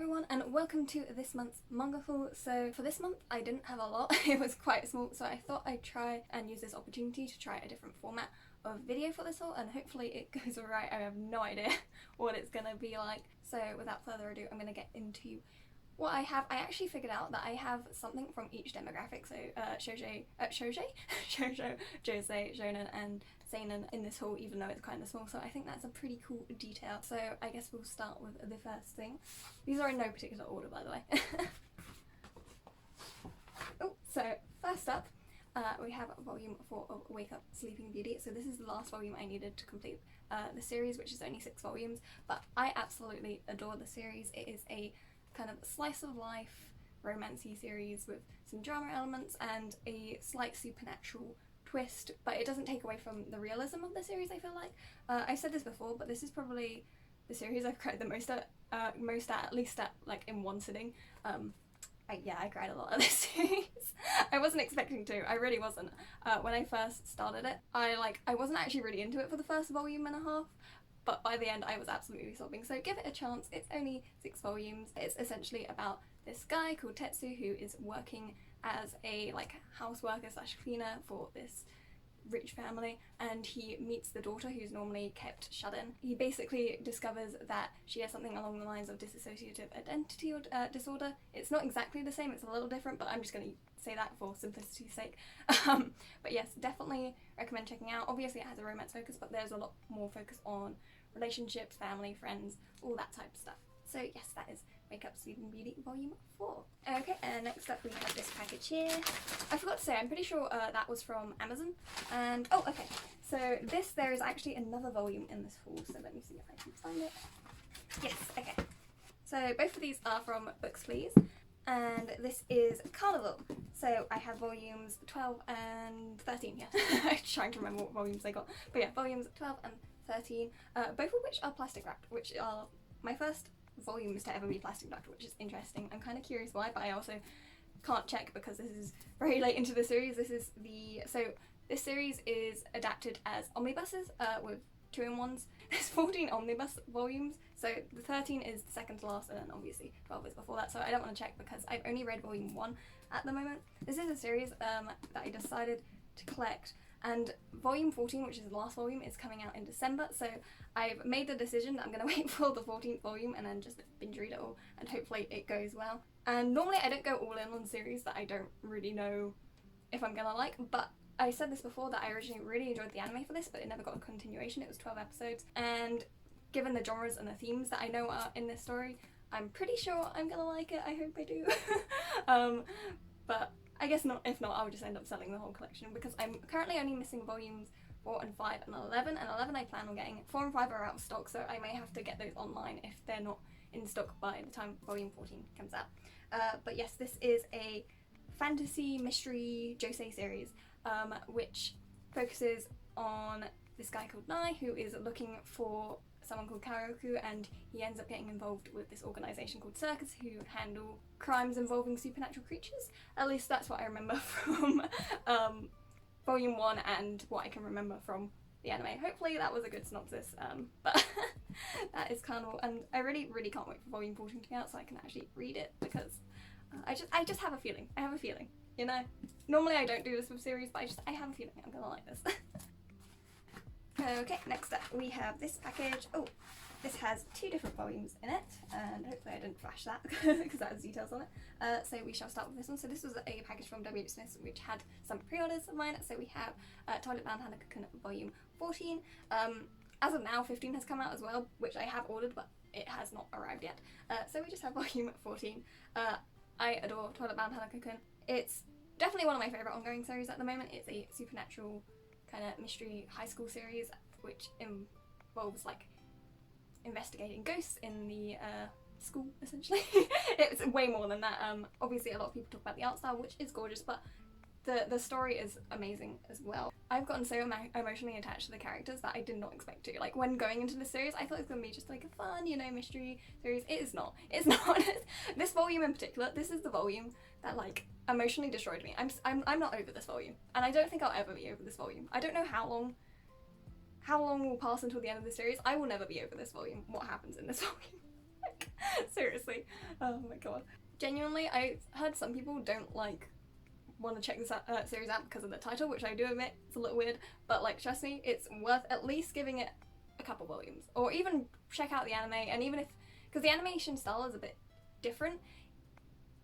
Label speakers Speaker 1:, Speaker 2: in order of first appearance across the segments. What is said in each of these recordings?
Speaker 1: everyone and welcome to this month's manga haul. So for this month I didn't have a lot, it was quite small, so I thought I'd try and use this opportunity to try a different format of video for this haul and hopefully it goes alright. I have no idea what it's gonna be like. So without further ado, I'm gonna get into what I have. I actually figured out that I have something from each demographic, so shoujo, josei, shonen and seinen in this haul, even though it's kind of small, so I think that's a pretty cool detail. So I guess we'll start with the first thing. These are in no particular order, by the way. Oh, so first up we have volume 4 of Wake Up Sleeping Beauty. So this is the last volume I needed to complete the series, which is only 6 volumes, but I absolutely adore the series. It is a kind of slice of life romancy series with some drama elements and a slight supernatural twist, but it doesn't take away from the realism of the series, I feel like. I've said this before, but this is probably the series I've cried the most at least like in one sitting. I cried a lot at this series. I wasn't expecting to, I really wasn't. When I first started it, I wasn't actually really into it for the first volume and a half, but by the end I was absolutely sobbing, so give it a chance. It's only 6 volumes. It's essentially about this guy called Tetsu who is working as a house worker slash cleaner for this rich family, and he meets the daughter who's normally kept shut in. He basically discovers that she has something along the lines of dissociative identity or disorder. It's not exactly the same, it's a little different, but I'm just going to say that for simplicity's sake. But yes, definitely recommend checking out. Obviously it has a romance focus, but there's a lot more focus on relationships, family, friends, all that type of stuff. So yes, that is Wake Up Sleeping Beauty Volume 4. Okay, and next up we have this package here. I forgot to say, I'm pretty sure that was from Amazon. And, oh, okay, so there is actually another volume in this haul, so let me see if I can find it. Yes, okay. So both of these are from Books Please, and this is Karneval. So I have volumes 12 and 13 here. I'm trying to remember what volumes I got. But yeah, volumes 12 and 13, both of which are plastic wrapped, which are my first volumes to ever be plastic wrapped, which is interesting. I'm kind of curious why, but I also can't check because this is very late into the series. This series is adapted as omnibuses with 2-in-1s. There's 14 omnibus volumes, so the 13 is the second to last, and then obviously 12 is before that, so I don't want to check because I've only read volume 1 at the moment. This is a series that I decided to collect, and volume 14, which is the last volume, is coming out in December, so I've made the decision that I'm going to wait for the 14th volume and then just binge read it all, and hopefully it goes well. And normally I don't go all in on series that I don't really know if I'm going to like, but I said this before that I originally really enjoyed the anime for this, but it never got a continuation. It was 12 episodes, and given the genres and the themes that I know are in this story, I'm pretty sure I'm going to like it. I hope I do. But I guess not. If not, I'll just end up selling the whole collection because I'm currently only missing volumes 4 and 5 and 11, and 11 I plan on getting. 4 and 5 are out of stock, so I may have to get those online if they're not in stock by the time volume 14 comes out. But yes, this is a fantasy mystery josei series, which focuses on this guy called Nai who is looking for someone called Karoku, and he ends up getting involved with this organisation called Circus who handle crimes involving supernatural creatures. At least that's what I remember from volume 1 and what I can remember from the anime. Hopefully that was a good synopsis, but that is Karneval, and I really can't wait for volume 14 to come out so I can actually read it because I just have a feeling. I have a feeling, you know? Normally I don't do this with series, but I have a feeling I'm gonna like this. Okay, next up we have this package. Oh, this has 2 different volumes in it, and hopefully I didn't flash that because that has details on it. So we shall start with this one. So this was a package from W. Smith which had some pre-orders of mine. So we have Toilet Bound Hanako-kun volume 14. As of now, 15 has come out as well, which I have ordered, but it has not arrived yet. So we just have volume 14. I adore Toilet Bound Hanako-kun. It's definitely one of my favourite ongoing series at the moment. It's a supernatural kind of mystery high school series which involves investigating ghosts in the school, essentially. It's way more than that. Obviously a lot of people talk about the art style, which is gorgeous, but the story is amazing as well. I've gotten so emotionally attached to the characters that I did not expect to. When going into the series, I thought it was going to be just a fun, mystery series. It is not. It's not. This volume in particular, this is the volume that emotionally destroyed me. I'm not over this volume, and I don't think I'll ever be over this volume. I don't know how long will pass until the end of the series. I will never be over this volume. What happens in this volume? Like, seriously. Oh my god. Genuinely, I heard some people don't like want to check this series out because of the title, which I do admit it's a little weird, but like, trust me, it's worth at least giving it a couple volumes, or even check out the anime. And even if, because the animation style is a bit different,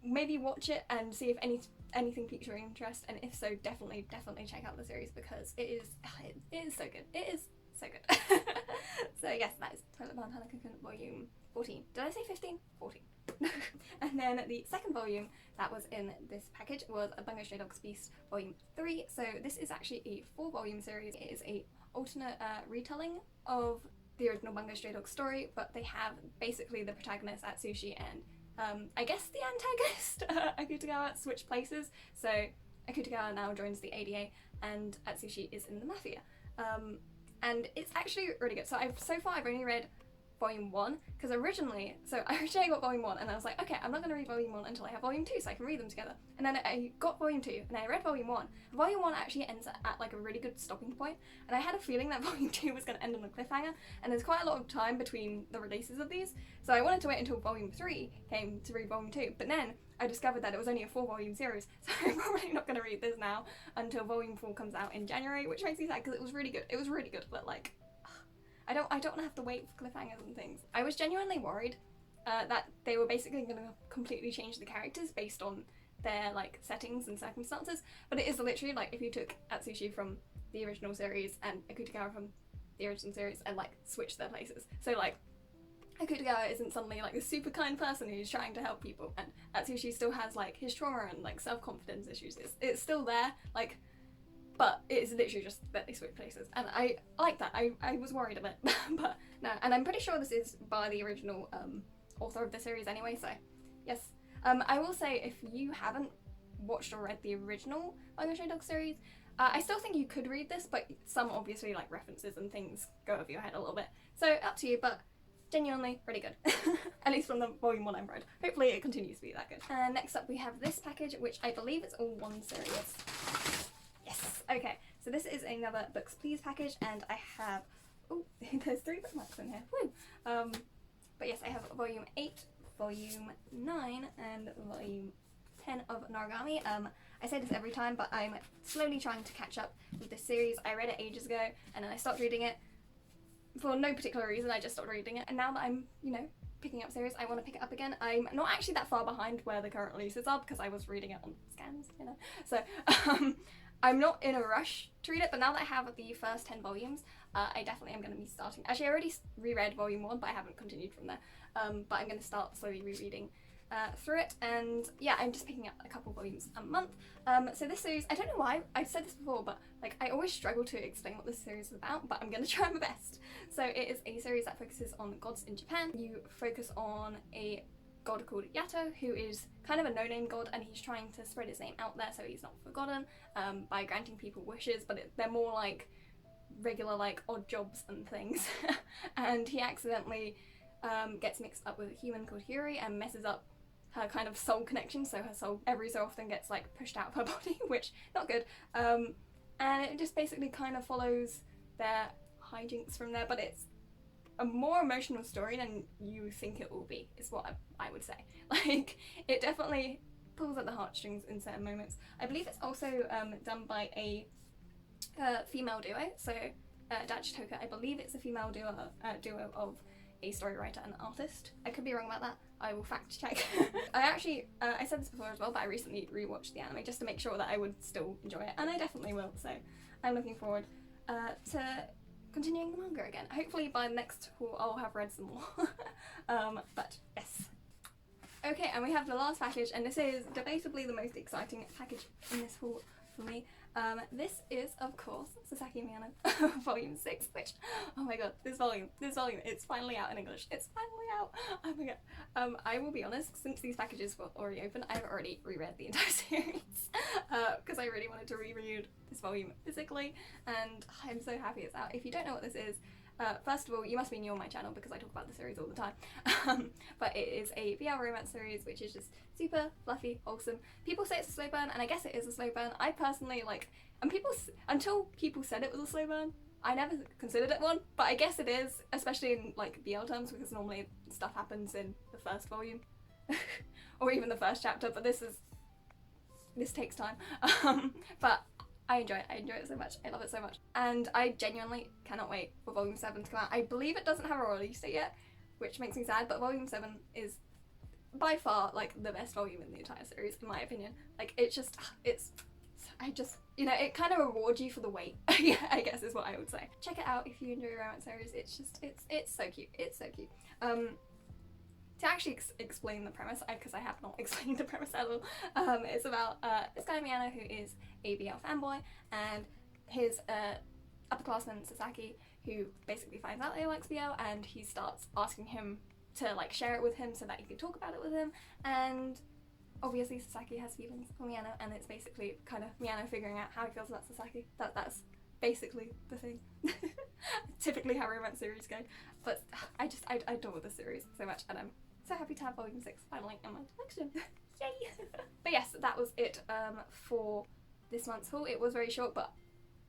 Speaker 1: maybe watch it and see if anything piques your interest, and if so, definitely check out the series, because it is so good. It is so good. So yes, that is Toilet Bound Hanako-kun volume 14. Did I say 15? 14. And then the second volume that was in this package was a Bungo Stray Dogs Beast volume 3. So this is actually a 4-volume series. It is a alternate retelling of the original Bungo Stray Dogs story, but they have basically the protagonist Atsushi and I guess the antagonist Akutagawa switch places. So Akutagawa now joins the ADA and Atsushi is in the Mafia. And it's actually really good. So so far I've only read volume 1, because originally I got volume 1 and I was like, okay, I'm not going to read volume 1 until I have volume 2 so I can read them together. And then I got volume 2 and I read volume 1. Volume 1 actually ends at like a really good stopping point, and I had a feeling that volume 2 was going to end on a cliffhanger, and there's quite a lot of time between the releases of these, so I wanted to wait until volume 3 came to read volume 2, but then I discovered that it was only a 4-volume series, so I'm probably not going to read this now until volume 4 comes out in January, which makes me sad because it was really good. It was really good, but like, I don't want to have to wait for cliffhangers and things. I was genuinely worried that they were basically going to completely change the characters based on their like settings and circumstances, but it is literally like if you took Atsushi from the original series and Akutagawa from the original series and like switched their places. So like Akutagawa isn't suddenly like a super kind person who's trying to help people, and Atsushi still has like his trauma and like self-confidence issues. It's still there, like, but it's literally just that they switch places, and I like that. I was worried a bit, but no, and I'm pretty sure this is by the original author of the series anyway, so yes. I will say, if you haven't watched or read the original Bungo Stray Dogs series, I still think you could read this, but some obviously like references and things go over your head a little bit, so up to you, but genuinely really good. At least from the volume 1 I've read. Hopefully it continues to be that good. And next up we have this package, which I believe is all one series. Yes, okay, so this is another Books Please package, and I have, oh, there's 3 bookmarks in here, woo! But yes, I have volume 8, volume 9, and volume 10 of Noragami. I say this every time, but I'm slowly trying to catch up with this series. I read it ages ago, and then I stopped reading it for no particular reason. I just stopped reading it, and now that I'm, you know, picking up series, I want to pick it up again. I'm not actually that far behind where the current releases are, because I was reading it on scans, you know, so I'm not in a rush to read it, but now that I have the first 10 volumes, I definitely am going to be starting. Actually, I already reread volume 1, but I haven't continued from there, but I'm going to start slowly rereading through it, and yeah, I'm just picking up a couple volumes a month. So this series, I don't know why, I've said this before, but like I always struggle to explain what this series is about, but I'm going to try my best. So it is a series that focuses on gods in Japan. You focus on a god called Yato, who is kind of a no-name god, and he's trying to spread his name out there so he's not forgotten by granting people wishes, but they're more like regular like odd jobs and things. And he accidentally gets mixed up with a human called Hiyori and messes up her kind of soul connection, so her soul every so often gets like pushed out of her body, which not good. And it just basically kind of follows their hijinks from there, but it's a more emotional story than you think it will be, is what I would say. Like, it definitely pulls at the heartstrings in certain moments. I believe it's also done by a female duo, so Dachi Toka, I believe it's a female duo of a story writer and an artist. I could be wrong about that. I will fact check. I said this before as well, but I recently rewatched the anime just to make sure that I would still enjoy it, and I definitely will, so I'm looking forward to continuing the manga again. Hopefully by the next haul I'll have read some more. But yes. Okay, and we have the last package, and this is debatably the most exciting package in this haul for me. This is, of course, Sasaki and Miyano, volume 6, which, oh my god, this volume, it's finally out in English. It's finally out! Oh my god. I will be honest, since these packages were already open, I've already reread the entire series, because I really wanted to reread this volume physically, and I'm so happy it's out. If you don't know what this is, first of all, you must be new on my channel because I talk about the series all the time, but it is a BL romance series which is just super fluffy, wholesome. People say it's a slow burn, and I guess it is a slow burn. I personally, like, and until people said it was a slow burn, I never considered it one, but I guess it is, especially in like BL terms, because normally stuff happens in the first volume or even the first chapter, but this takes time. But I enjoy it so much. I love it so much, and I genuinely cannot wait for volume 7 to come out. I believe it doesn't have a release date yet, which makes me sad, but volume 7 is by far like the best volume in the entire series, in my opinion. Like it kind of rewards you for the wait. Yeah, I guess is what I would say. Check it out if you enjoy romance series. It's so cute. It's so cute. To actually explain the premise, because I have not explained the premise at all, it's about this guy Miyano, who is a BL fanboy, and his upperclassman Sasaki, who basically finds out that he likes BL, and he starts asking him to like share it with him so that he can talk about it with him, and obviously Sasaki has feelings for Miyano, and it's basically kind of Miyano figuring out how he feels about Sasaki. That's basically the thing. Typically how romance series go, but I adore this series so much, and I'm so happy to have volume 6 finally in my collection. Yay! But yes, that was it for this month's haul. It was very short, but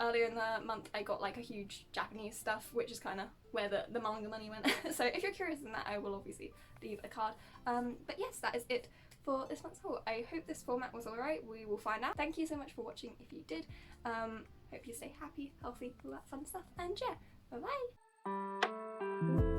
Speaker 1: earlier in the month I got like a huge Japanese stuff, which is kind of where the manga money went. So if you're curious in that, I will obviously leave a card. But yes, that is it for this month's haul. I hope this format was alright. We will find out. Thank you so much for watching if you did. Hope you stay happy, healthy, all that fun stuff, and yeah, bye bye!